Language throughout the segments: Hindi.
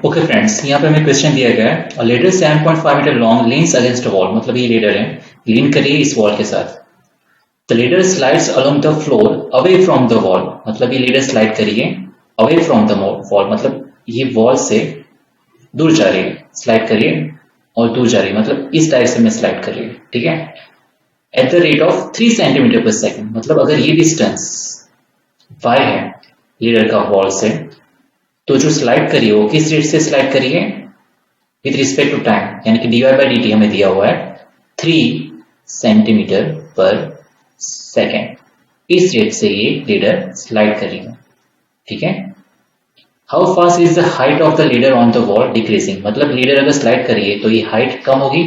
ओके फ्रेंड्स, यहाँ पे हमें क्वेश्चन दिया गया है ladder 7.5 metre long leans against a wall. मतलब ये लीडर है, लीन करिए इस वॉल के साथ। The leader slides along the floor away from the wall. मतलब ये लीडर स्लाइड करिए अवे फ्रॉम द वॉल, मतलब ये वॉल से दूर जा रही है। स्लाइड करिए और दूर जा रही है, मतलब इस डायरेक्शन में स्लाइड करिए। ठीक है, at the rate of 3 centimetre पर सेकेंड। मतलब अगर ये डिस्टेंस y है लीडर का वॉल से, तो जो स्लाइड करिए वो किस रेट से स्लाइड करिए? विथ रिस्पेक्ट टू टाइम, यानी कि dy बाई dt हमें दिया हुआ है 3 सेंटीमीटर पर सेकेंड। इस रेट से ये लीडर स्लाइड करेगा। ठीक है, how fast is the height of the leader on the wall decreasing. मतलब लीडर अगर स्लाइड करिए तो ये हाइट कम होगी,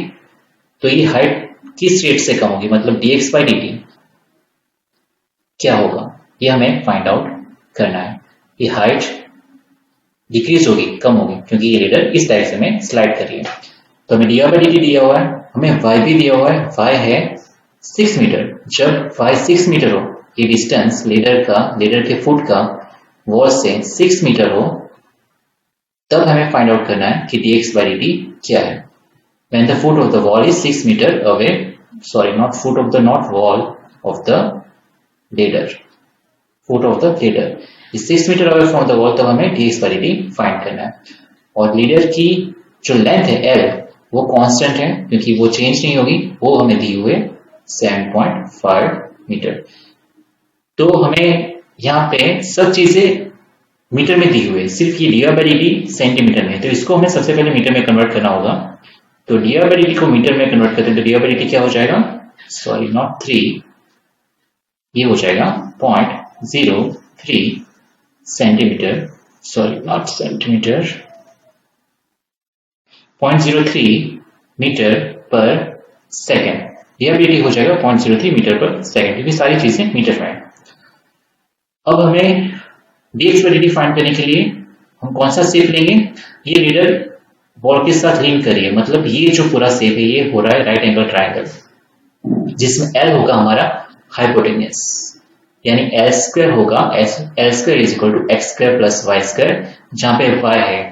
तो ये हाइट किस रेट से कम होगी? मतलब dx बाई dt क्या होगा, ये हमें फाइंड आउट करना है। ये हाइट डिक्रीज होगी, कम होगी, क्योंकि ये लीडर इस डायरेक्शन में स्लाइड कर रही है। तो हमें dy बाई dt दिया हुआ है, हमें y भी दिया हुआ है। y है 6 मीटर। जब y 6 मीटर हो, ये डिस्टेंस लीडर के फुट का वॉल से 6 मीटर हो, तब हमें फाइंड आउट करना है कि dx बाई dt क्या है। When the foot of the wall is 6 meter away, sorry, not foot of the, not wall of the ladder, foot of the ladder is 6 meter away from the wall, तब हमें dx बाई dt फाइंड करना है। और लीडर की जो लेंथ है L, वो कांस्टेंट है क्योंकि वो चेंज नहीं होगी। वो हमें दी हुए 7.5 मीटर। तो हमें यहाँ पे सब चीजें मीटर में दी हुई है, सिर्फ ये dy बाई dt सेंटीमीटर में। तो इसको हमें सबसे पहले मीटर में कन्वर्ट करना होगा। तो dy बाई dt को मीटर में कन्वर्ट करते हैं तो dy बाई dt क्या हो जाएगा? सॉरी, नॉट 3, ये हो जाएगा 0.03 centimetre, sorry not centimetre, 0.03 metre पर सेकेंड। dy बाई dt हो जाएगा 0.03 मीटर पर सेकेंड, क्योंकि सारी चीजें मीटर में है। अब हमें dx बाई dt फाइंड करने के लिए हम कौन सा शेप लेंगे? ये लीडर वॉल के साथ लीन करिए, मतलब ये जो पूरा शेप है ये हो रहा है राइट एंगल ट्राइंगल, जिसमें L होगा हमारा हाइपोटेन्यूस, यानी L स्क्वायर होगा। L square is equal to x square plus y square, जहाँ पे y है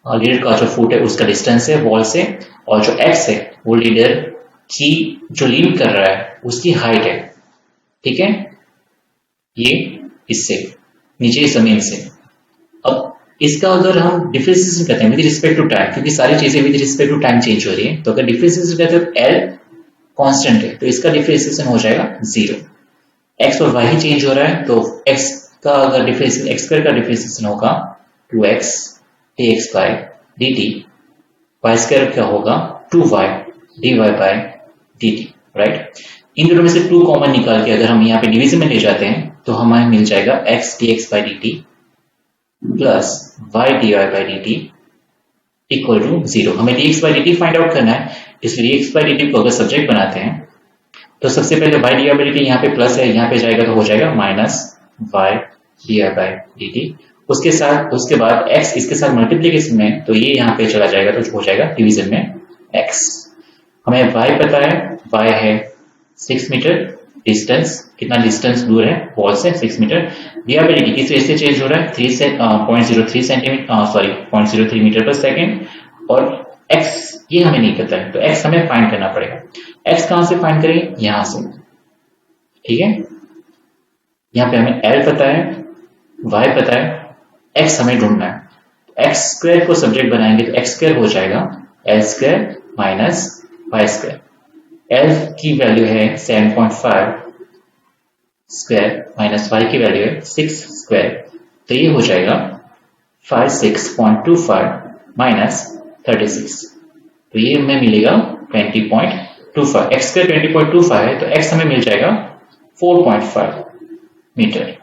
लीडर का जो फुट है उसका डिस्टेंस है वॉल से, और जो x है वो लीडर की जो लीन कर रहा है उसकी हाइट है। ठीक है, ये इससे नीचे जमीन से। अब इसका अगर हम डिफरेंशिएशन करते हैं विद रिस्पेक्ट टू टाइम, क्योंकि सारी चीजें with respect to time change हो रही है, तो अगर डिफरेंशिएशन करते हैं तो L कांस्टेंट है, तो इसका डिफरेंशिएशन हो जाएगा 0। x और y ही चेंज हो रहा है, तो x का अगर डिफरेंशिएशन, x स्क्वायर का डिफरेंशिएशन होगा 2x dx by dt, y square क्या होगा 2y dy by dt, right. इन दोनों में से 2 कॉमन निकाल के अगर हम यहाँ पे डिवीजन में ले जाते हैं तो हमें मिल जाएगा x dx by dt plus y dy by dt equal to 0। हमें dx by dt find out करना है, इसलिए dx बाई dt को अगर सब्जेक्ट बनाते हैं तो सबसे पहले y dy बाई dt यहाँ पे प्लस है, यहाँ पे जाएगा तो हो जाएगा minus y dy by dt। उसके बाद x इसके साथ मल्टीप्लीकेशन में, तो ये यहाँ पे चला जाएगा तो हो जाएगा डिवीजन में x। हमें y पता है, y है 6 मीटर, डिस्टेंस कितना डिस्टेंस दूर है वॉल से 6 मीटर। dy बाई dt किस रेट से चेंज हो रहा है 3 से 0.03 सेंटीमीटर, सॉरी 0.03 मीटर पर सेकेंड। और x ये हमें नहीं पता है, तो x हमें फाइंड करना पड़ेगा। x कहां से फाइंड करें? यहां से। ठीक है, यहाँ पे हमें L पता है, y पता है, x हमें ढूंढना है। x स्क्वायर को सब्जेक्ट बनाएंगे तो x स्क्वायर हो जाएगा L square minus y square. L की वैल्यू है 7.5 स्क्वायर माइनस y की वैल्यू है 6 स्क्वायर, तो ये हो जाएगा 56.25 माइनस 36, तो ये हमें मिलेगा 20.25। x स्क्वायर 20.25 है, तो x हमें मिल जाएगा 4.5 मीटर।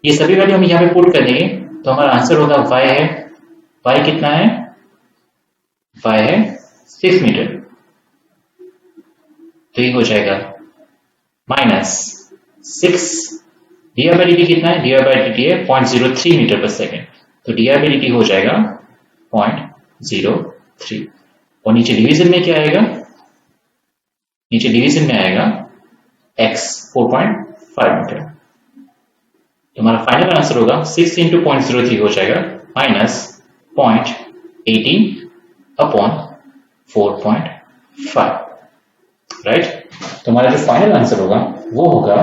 ये सभी वैल्यू हम यहाँ पे पुट कर देंगे तो हमारा आंसर होगा y है, y कितना है? y है 6 मीटर, तो ये हो जाएगा माइनस 6, dy बाई dt कितना है? dy बाई dt है 0.03 मीटर पर सेकेंड, तो dy बाई dt हो जाएगा 0.03। और नीचे डिवीजन में क्या आएगा? नीचे डिवीजन में आएगा x 4.5 मीटर, तो हमारा फाइनल आंसर होगा 6 × 0.03 हो जाएगा माइनस 18/4.5, राइट। तो हमारा जो फाइनल आंसर होगा वो होगा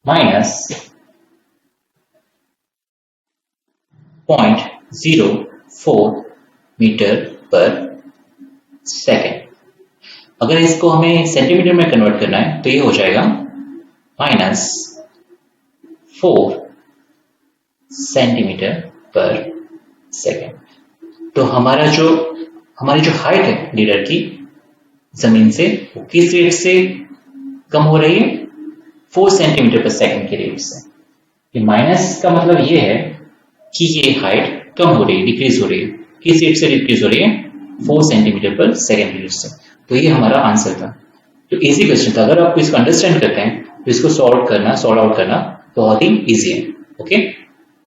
-0.04 मीटर पर सेकेंड। अगर इसको हमें सेंटीमीटर में कन्वर्ट करना है तो ये हो जाएगा -4 सेंटीमीटर पर सेकेंड। तो हमारी जो हाइट है लीडर की जमीन से वो किस रेट से कम हो रही है? 4 सेंटीमीटर पर सेकेंड के रेट से। ये माइनस का मतलब ये है कि ये हाइट कम हो रही है, डिक्रीज हो रही है। किस रेट से डिक्रीज हो रही है? 4 सेंटीमीटर पर सेकेंड रेट से। तो ये हमारा आंसर था। तो इजी क्वेश्चन था। अगर आपको इसको अंडरस्टैंड करते हैं तो इसको सॉल्व आउट करना बहुत ही इजी है। ओके।